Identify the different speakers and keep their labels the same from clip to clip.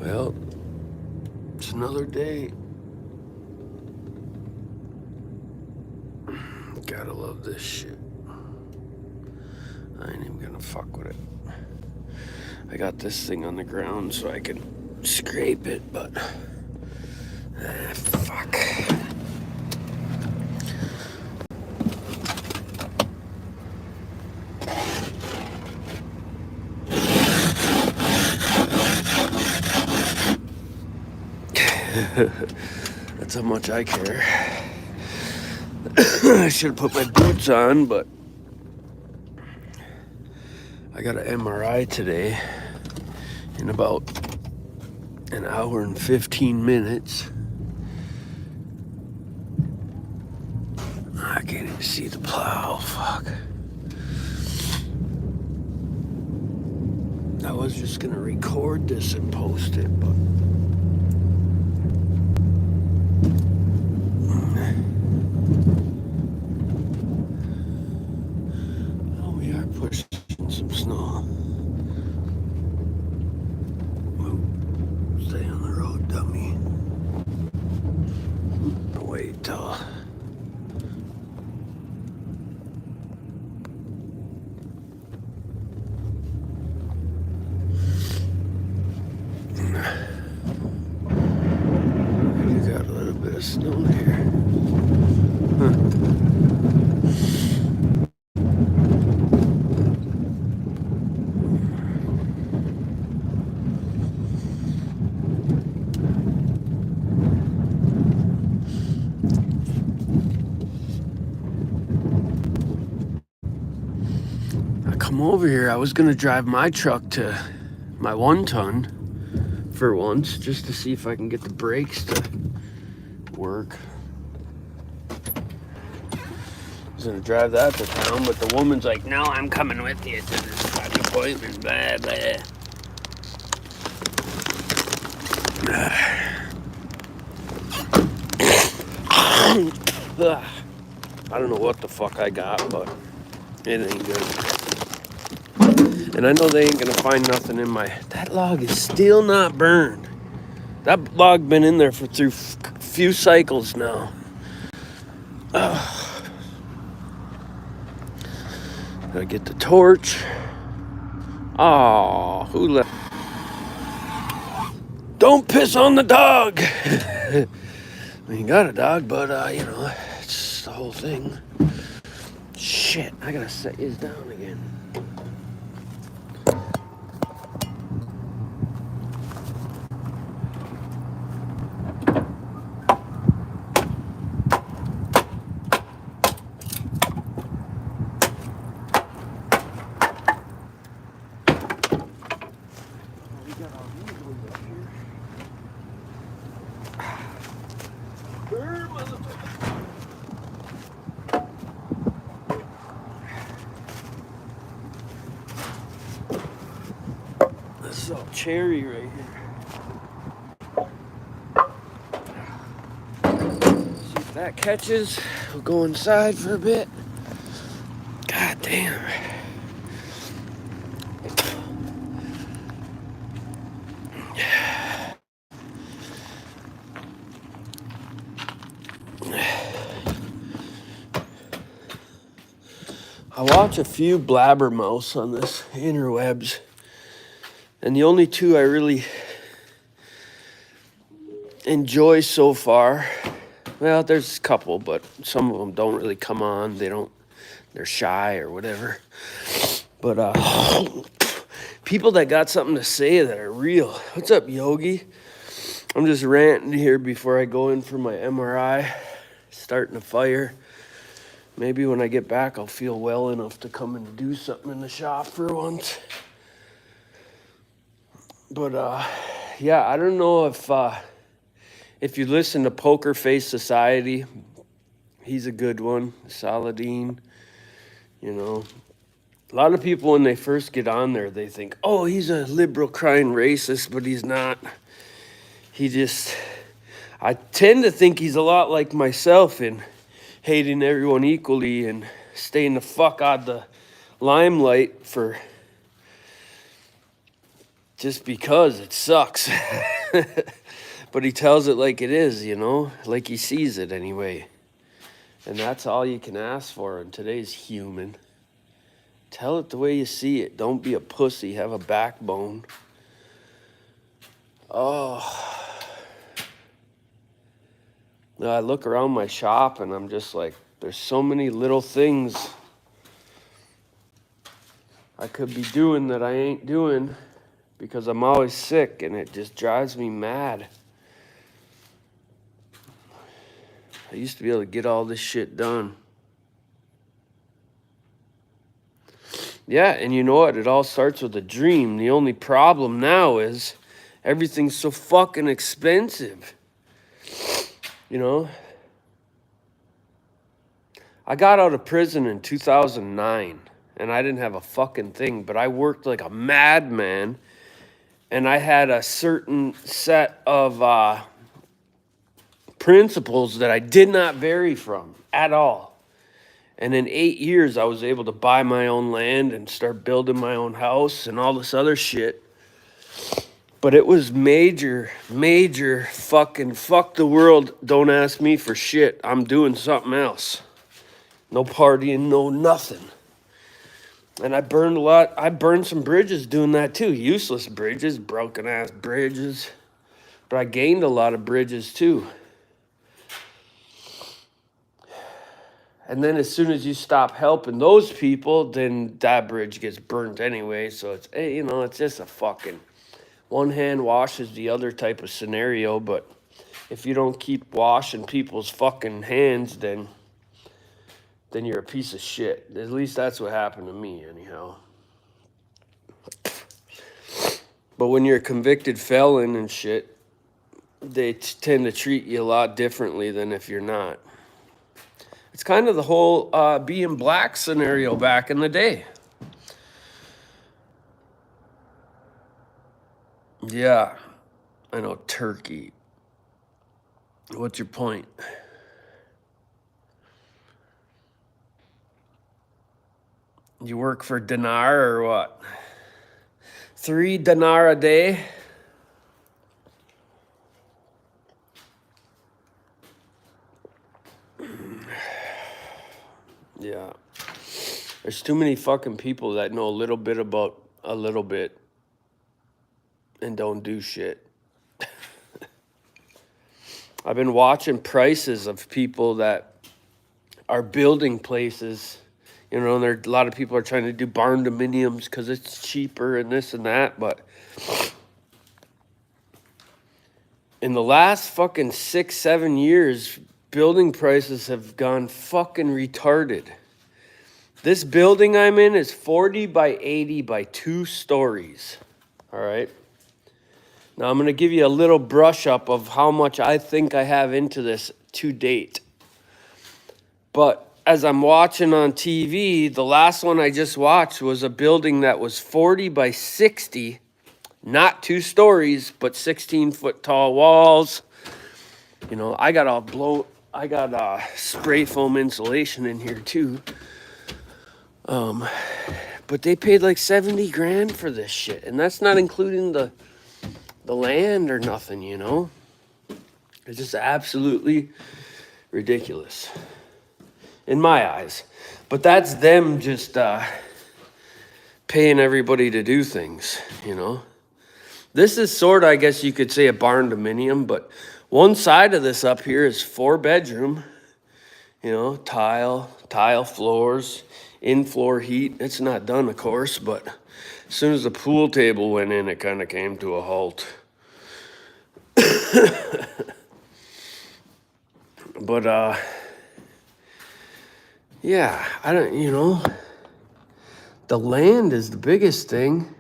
Speaker 1: Well, it's another day. Gotta love this shit. I ain't even gonna fuck with it. I got this thing on the ground so I can scrape it, but fuck. That's how much I care. I should have put my boots on, but I got an MRI today in about an hour and 15 minutes. I can't even see the plow, fuck. I was just gonna record this and post it, but oh, we are pushing some snow. Stay on the road, dummy. Wait till you got a little bit of snow here. I come over here, I was gonna drive my truck to my 1-ton for once, just to see if I can get the brakes to work. I was gonna drive that to town, but the woman's like, no, I'm coming with you to this fucking appointment, blah, blah. I don't know what the fuck I got, but it ain't good. And I know they ain't gonna find nothing in my... That log is still not burned. That log been in there for through few cycles now. Gotta get the torch. Oh, who left? Don't piss on the dog. I mean, you got a dog, but you know, it's the whole thing. Shit, I gotta set his down again. This is all cherry right here. See if that catches. We'll go inside for a bit. God damn. I watch a few blabbermouths on this interwebs, and the only two I really enjoy so far, well, there's a couple, but some of them don't really come on. They're shy or whatever. But people that got something to say that are real. What's up, Yogi? I'm just ranting here before I go in for my MRI, starting a fire. Maybe when I get back, I'll feel well enough to come and do something in the shop for once. But yeah, I don't know if you listen to Poker Face Society, he's a good one. Saladin, you know. A lot of people, when they first get on there, they think, oh, he's a liberal crying racist, but he's not. I tend to think he's a lot like myself in hating everyone equally and staying the fuck out of the limelight for just because it sucks. But he tells it like it is, you know, like he sees it anyway. And that's all you can ask for in today's human. Tell it the way you see it. Don't be a pussy. Have a backbone. Oh. Now I look around my shop and I'm just like, there's so many little things I could be doing that I ain't doing because I'm always sick, and it just drives me mad. I used to be able to get all this shit done. Yeah, and you know what? It all starts with a dream. The only problem now is everything's so fucking expensive. You know? I got out of prison in 2009, and I didn't have a fucking thing, but I worked like a madman, and I had a certain set of principles that I did not vary from at all. And in 8 years, I was able to buy my own land and start building my own house and all this other shit. But it was major fucking fuck the world. Don't ask me for shit. I'm doing something else. No partying, no nothing. And I burned a lot. I burned some bridges doing that too. Useless bridges, broken ass bridges. But I gained a lot of bridges too. And then as soon as you stop helping those people, then that bridge gets burnt anyway. So it's, you know, it's just a fucking one hand washes the other type of scenario. But if you don't keep washing people's fucking hands, then you're a piece of shit. At least that's what happened to me anyhow. But when you're a convicted felon and shit, they tend to treat you a lot differently than if you're not. It's kind of the whole being black scenario back in the day. Yeah, I know, turkey. What's your point? You work for dinar or what? 3 dinar a day? Yeah. There's too many fucking people that know a little bit about a little bit and don't do shit. I've been watching prices of people that are building places. You know, a lot of people are trying to do barn dominiums because it's cheaper and this and that. But in the last fucking 6-7 years, building prices have gone fucking retarded. This building I'm in is 40 by 80 by 2 stories. All right. Now I'm going to give you a little brush up of how much I think I have into this to date. But as I'm watching on TV, the last one I just watched was a building that was 40 by 60, not 2 stories, but 16-foot tall walls. You know, I got spray foam insulation in here too. But they paid like 70 grand for this shit, and that's not including the land or nothing, you know. It's just absolutely ridiculous in my eyes. But that's them just paying everybody to do things, you know. This is sort of, I guess you could say, a barn dominium, but one side of this up here is 4-bedroom, you know, tile floors, in-floor heat. It's not done, of course, but as soon as the pool table went in, it kind of came to a halt. But, yeah, the land is the biggest thing.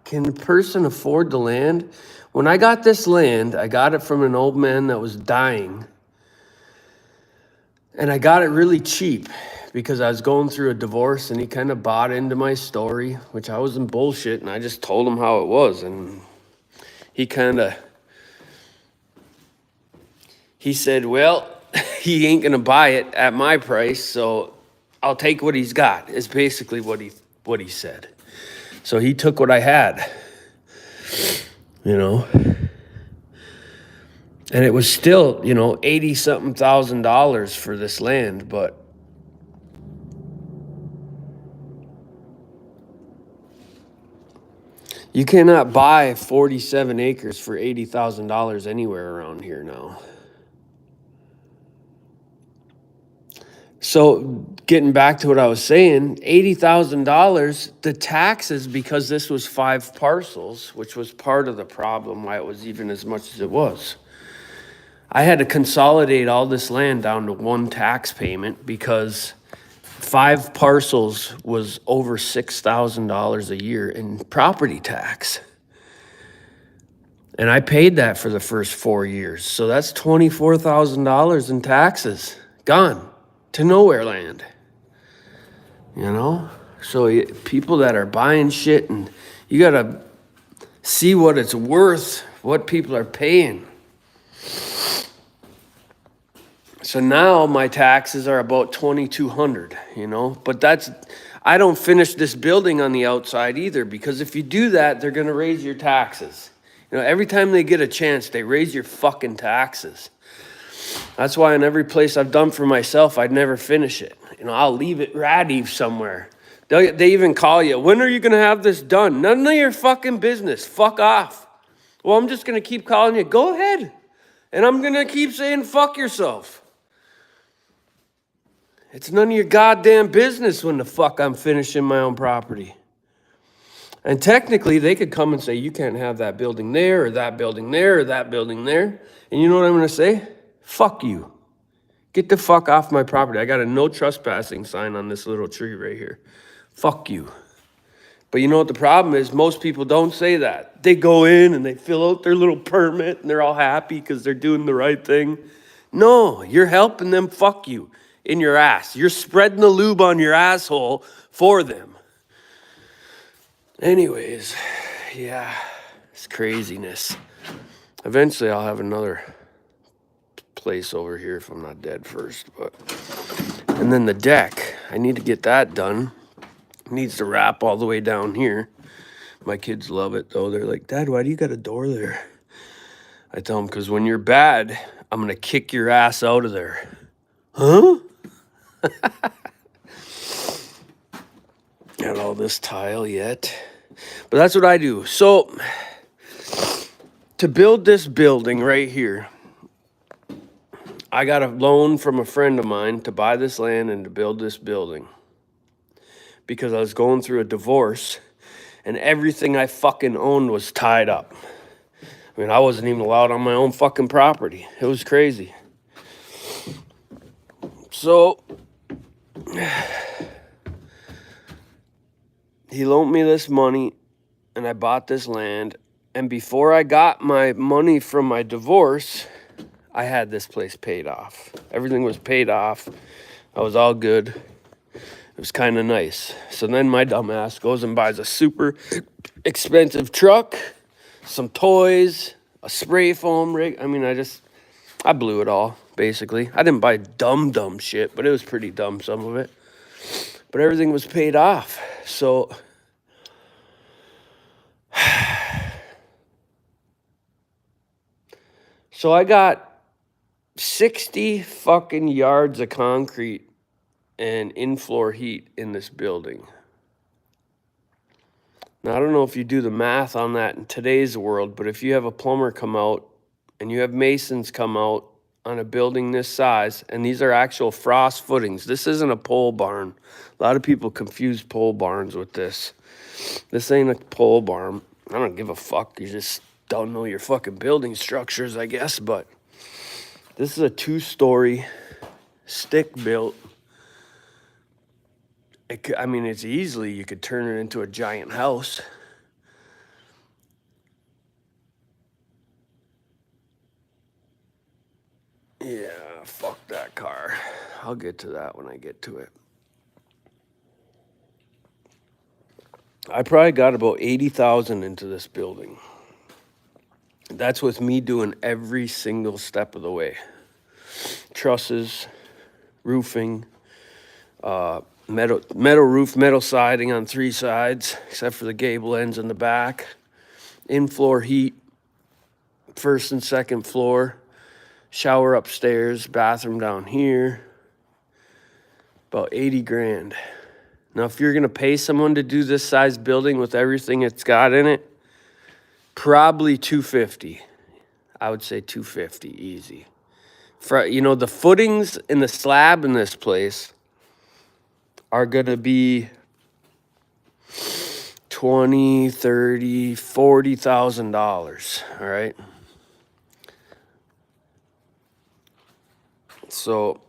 Speaker 1: Can the person afford the land? When I got this land, I got it from an old man that was dying. And I got it really cheap because I was going through a divorce, and he kind of bought into my story, which I wasn't bullshit, and I just told him how it was. And he said, well, he ain't going to buy it at my price, so I'll take what he's got, is basically what he said. So he took what I had. you know. And it was still, 80 something $1,000 for this land, but you cannot buy 47 acres for $80,000 anywhere around here now. So getting back to what I was saying, $80,000, the taxes, because this was 5 parcels, which was part of the problem why it was even as much as it was. I had to consolidate all this land down to one tax payment because 5 parcels was over $6,000 a year in property tax. And I paid that for the first 4 years. So that's $24,000 in taxes gone to nowhere land. So people that are buying shit, and you got to see what it's worth, what people are paying. So now my taxes are about $2,200, but I don't finish this building on the outside either, because if you do that, they're going to raise your taxes. Every time they get a chance, they raise your fucking taxes. That's why in every place I've done for myself, I'd never finish it. I'll leave it ratty somewhere. They even call you, when are you going to have this done? None of your fucking business. Fuck off. Well, I'm just going to keep calling you. Go ahead. And I'm going to keep saying, fuck yourself. It's none of your goddamn business when the fuck I'm finishing my own property. And technically, they could come and say, you can't have that building there, or that building there, or that building there. And you know what I'm going to say? Fuck you. Get the fuck off my property. I got a no trespassing sign on this little tree right here. Fuck you. But you know what the problem is? Most people don't say that. They go in and they fill out their little permit and they're all happy because they're doing the right thing. No, you're helping them fuck you in your ass. You're spreading the lube on your asshole for them. Anyways, yeah, it's craziness. Eventually I'll have another place over here if I'm not dead first. And then the deck, I need to get that done. It needs to wrap all the way down here. My kids love it though. They're like, Dad, why do you got a door there? I tell them, because when you're bad, I'm going to kick your ass out of there. Huh? Got all this tile yet. But that's what I do. So to build this building right here, I got a loan from a friend of mine to buy this land and to build this building. Because I was going through a divorce and everything I fucking owned was tied up. I mean, I wasn't even allowed on my own fucking property. It was crazy. So he loaned me this money and I bought this land. And before I got my money from my divorce, I had this place paid off. Everything was paid off. I was all good. It was kind of nice. So then my dumbass goes and buys a super expensive truck, some toys, a spray foam rig. I mean, I blew it all, basically. I didn't buy dumb shit, but it was pretty dumb, some of it. But everything was paid off. So I got 60 fucking yards of concrete and in-floor heat in this building. Now, I don't know if you do the math on that in today's world, but if you have a plumber come out and you have masons come out on a building this size, and these are actual frost footings. This isn't a pole barn. A lot of people confuse pole barns with this. This ain't a pole barn. I don't give a fuck. You just don't know your fucking building structures, I guess, but this is a 2-story stick-built. It's easily, you could turn it into a giant house. Yeah, fuck that car. I'll get to that when I get to it. I probably got about 80,000 into this building. That's with me doing every single step of the way. Trusses, roofing, metal roof, metal siding on 3 sides, except for the gable ends in the back. in-floor heat, first and second floor, shower upstairs, bathroom down here. About 80 grand. Now, if you're going to pay someone to do this size building with everything it's got in it, probably 250. I would say 250 easy. You know, the footings and the slab in this place are going to be $20, $30, $40,000. All right. So,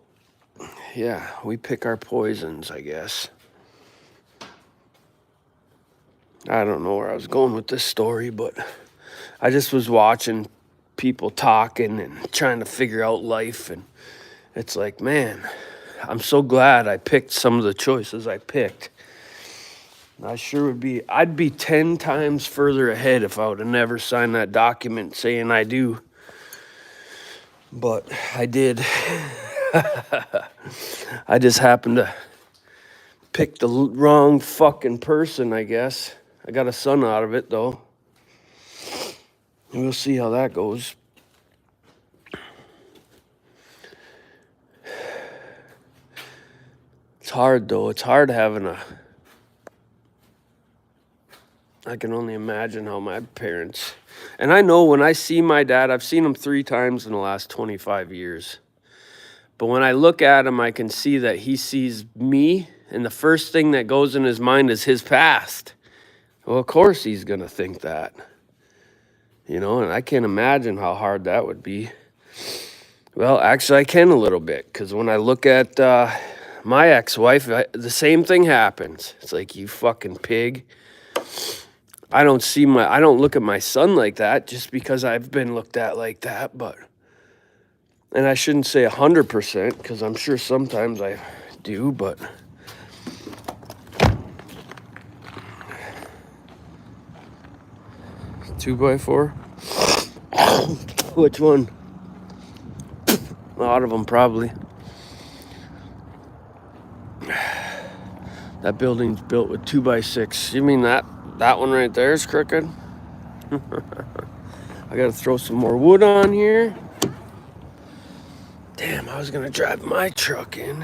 Speaker 1: yeah, we pick our poisons, I guess. I don't know where I was going with this story, but I just was watching people talking and trying to figure out life. And it's like, man, I'm so glad I picked some of the choices I picked. I sure would be, I'd be 10 times further ahead if I would have never signed that document saying I do. But I did. I just happened to pick the wrong fucking person, I guess. I got a son out of it, though. And we'll see how that goes. It's hard, though. It's hard having I can only imagine how my parents... And I know when I see my dad, I've seen him 3 times in the last 25 years. But when I look at him, I can see that he sees me, and the first thing that goes in his mind is his past. Well, of course he's going to think that. You know, and I can't imagine how hard that would be. Well, actually, I can a little bit, because when I look at my ex-wife, the same thing happens. It's like, you fucking pig. I don't look at my son like that just because I've been looked at like that, but... And I shouldn't say 100%, because I'm sure sometimes I do, but... Two by four? Which one? A lot of them, probably. That building's built with 2x6. You mean that one right there is crooked? I gotta throw some more wood on here. Damn, I was gonna drive my truck in.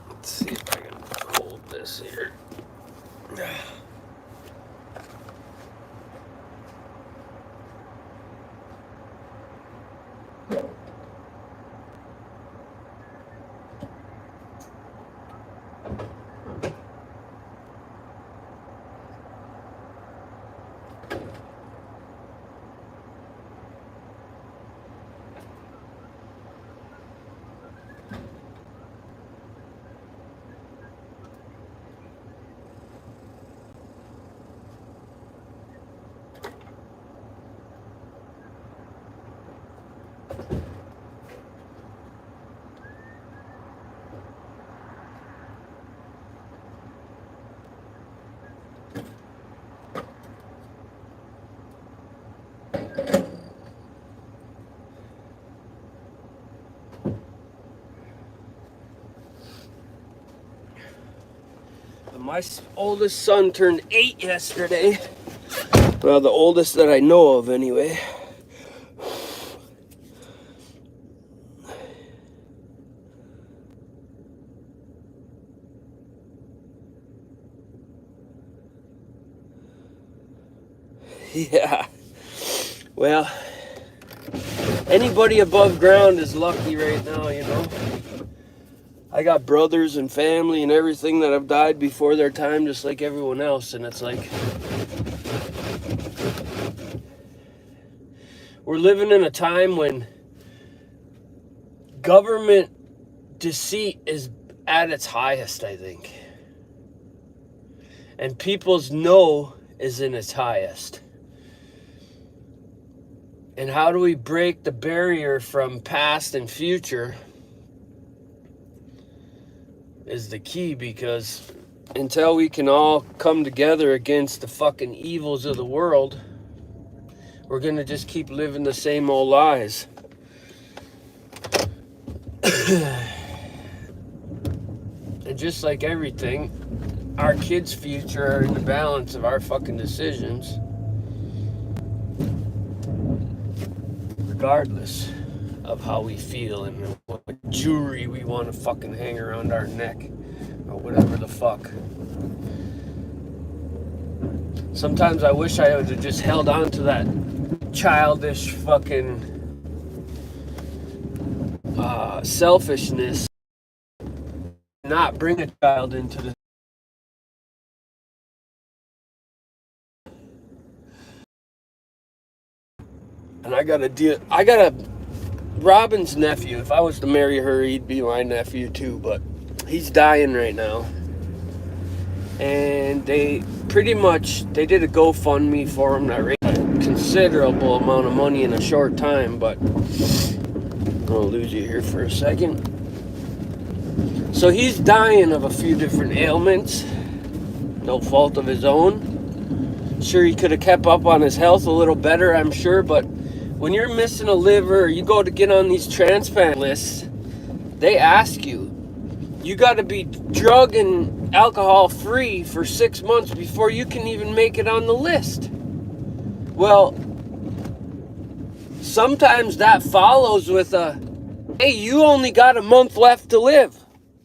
Speaker 1: Let's see if I can hold this here. My oldest son turned 8 yesterday. Well, the oldest that I know of, anyway. Yeah. Well, anybody above ground is lucky right now, you know. I got brothers and family and everything that have died before their time, just like everyone else. And it's like, we're living in a time when government deceit is at its highest, I think. And people's no is in its highest. And how do we break the barrier from past and future is the key, because until we can all come together against the fucking evils of the world, we're gonna just keep living the same old lies. And just like everything, our kids' future are in the balance of our fucking decisions. Regardless of how we feel and what jewelry we want to fucking hang around our neck or whatever the fuck. Sometimes I wish I would have just held on to that childish fucking selfishness, not bring a child into the. And I got a Robin's nephew. If I was to marry her, he'd be my nephew too, but he's dying right now. And they did a GoFundMe for him that raised a considerable amount of money in a short time, but I'll lose you here for a second. So he's dying of a few different ailments, no fault of his own. Sure, he could have kept up on his health a little better, I'm sure, but when you're missing a liver, or you go to get on these transplant lists, they ask you got to be drug and alcohol free for 6 months before you can even make it on the list. Well, sometimes that follows with hey, you only got a month left to live.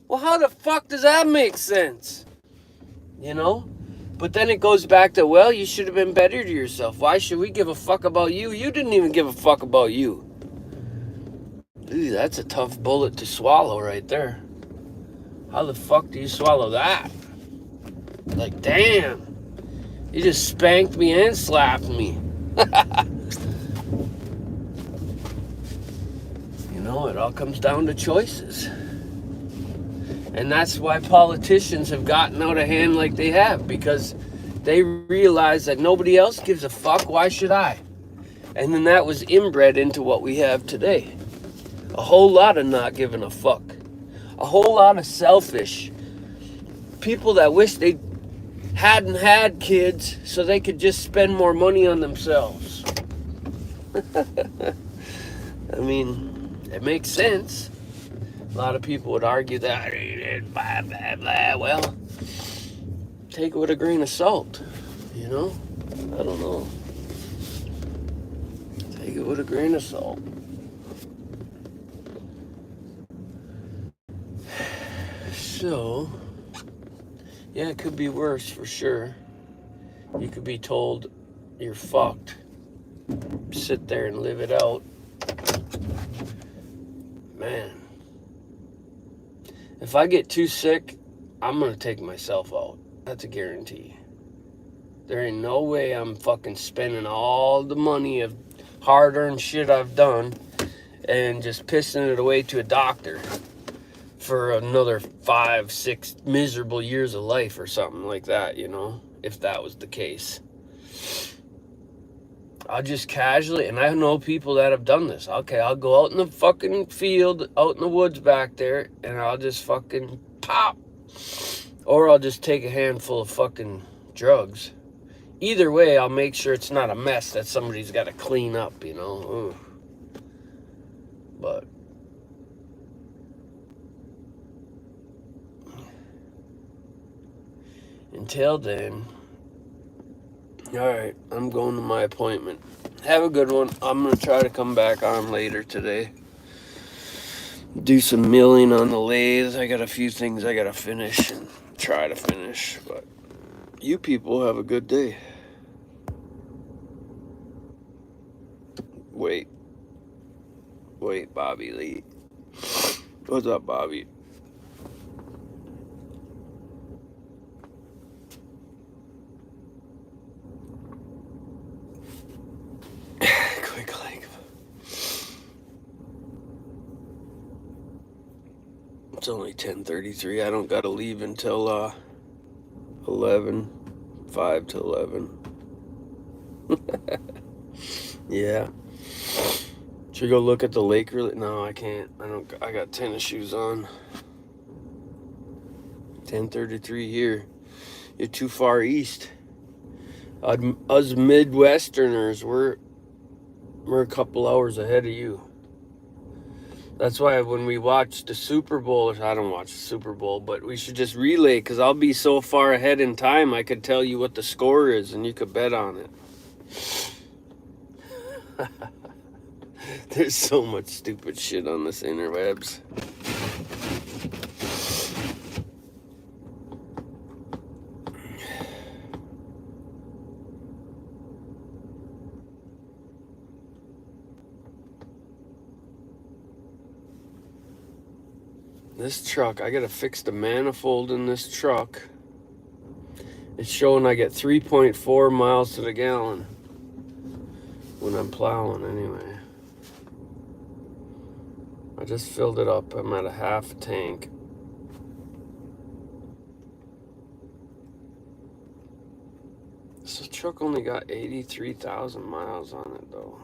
Speaker 1: Well, how the fuck does that make sense? You know? But then it goes back to, well, you should have been better to yourself. Why should we give a fuck about you? You didn't even give a fuck about you. Ooh, that's a tough bullet to swallow right there. How the fuck do you swallow that? Like, damn. You just spanked me and slapped me. You know, it all comes down to choices. And that's why politicians have gotten out of hand like they have, because they realize that nobody else gives a fuck. Why should I? And then that was inbred into what we have today. A whole lot of not giving a fuck. A whole lot of selfish people that wish they hadn't had kids so they could just spend more money on themselves. I mean, it makes sense. A lot of people would argue that, blah, blah, blah. Well, take it with a grain of salt, you know? I don't know. Take it with a grain of salt. So, yeah, it could be worse for sure. You could be told you're fucked. Sit there and live it out. Man. If I get too sick, I'm going to take myself out. That's a guarantee. There ain't no way I'm fucking spending all the money of hard-earned shit I've done and just pissing it away to a doctor for another 5, 6 miserable years of life or something like that, you know, if that was the case. I'll just casually, and I know people that have done this. Okay, I'll go out in the fucking field, out in the woods back there, and I'll just fucking pop. Or I'll just take a handful of fucking drugs. Either way, I'll make sure it's not a mess that somebody's got to clean up, you know. Ugh. But until then, all right, I'm going to my appointment. Have a good one. I'm going to try to come back on later today. Do some milling on the lathe. I got a few things I got to finish and try to finish. But you people have a good day. Wait, Bobby Lee. What's up, Bobby? Quick like. It's only 10:33. I don't gotta leave until 11, 5 to 11. Yeah. Should we go look at the lake really? No, I can't. I got tennis shoes on. 10:33 here. You're too far east. Us Midwesterners, we're a couple hours ahead of you. That's why when we watch the Super Bowl, or I don't watch the Super Bowl, but we should just relay, because I'll be so far ahead in time, I could tell you what the score is and you could bet on it. There's so much stupid shit on this interwebs. This truck, I gotta fix the manifold in this truck. It's showing I get 3.4 miles to the gallon when I'm plowing anyway. I just filled it up. I'm at a half tank. This truck only got 83,000 miles on it though.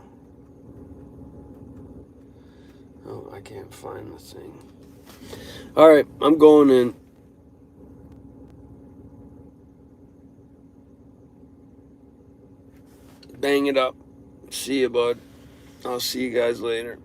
Speaker 1: Oh, I can't find the thing. All right, I'm going in. Bang it up. See you, bud. I'll see you guys later.